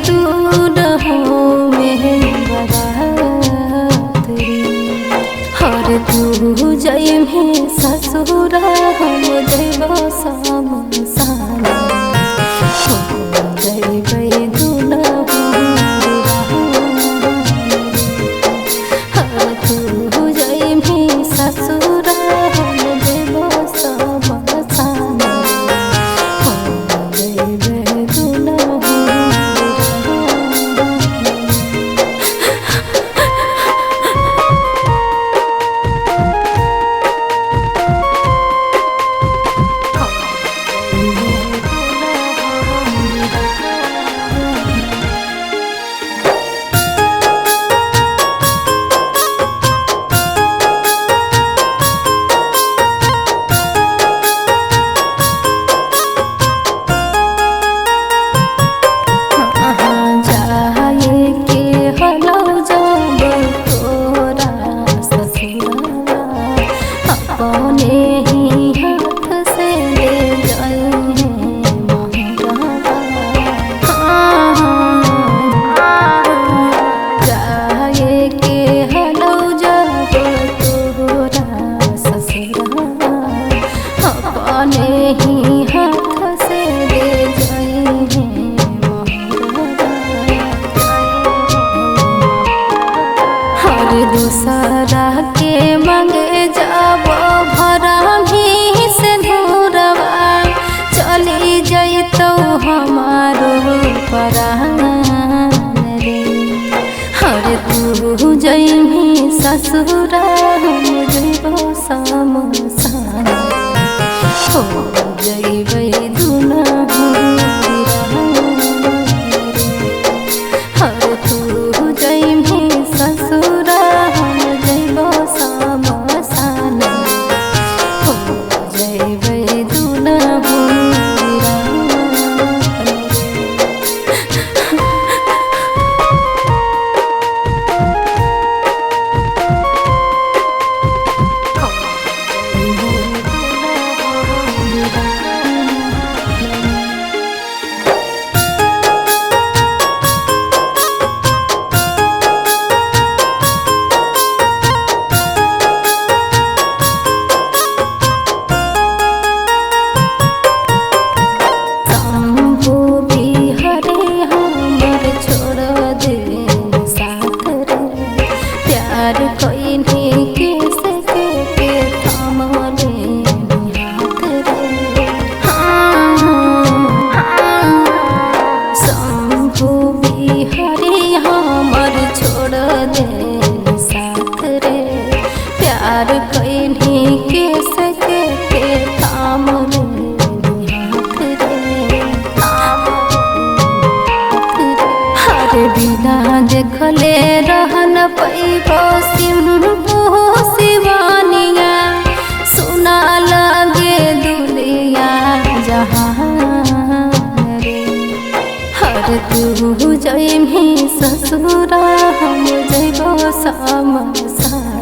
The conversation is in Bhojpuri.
दूर हो में बारात रे। हर तू जय में ससुरा हम जइबो शमशान हो जइबै दुल्हा हर तू जय में ससुरा हम जइबो शमशान हो जइबै दुल्हा। दूसरा के मांगे जाबो भरा भी से धुरवा चली जइतो हमारो परान रे। हर तू जइमी ससुरा हम जइबो शमशान हो जइबै दुल्हा। हर तू जइमी ससुरा हम जइबो शमशान हो जइबै दुल्हा। प्यार कोई नहीं कैसे के थामले हाथ रे। शंभु बिहारी हमर छोड़ दे साथ रे। प्यार कोई नहीं कैसे के थामले हाथ रे। हर बिना देखले रहन पैबो सिंधु शिवानिया सुना लगे दुनिया जहान रे। हर तू जइमी ससुरा हम जइबो शमशान।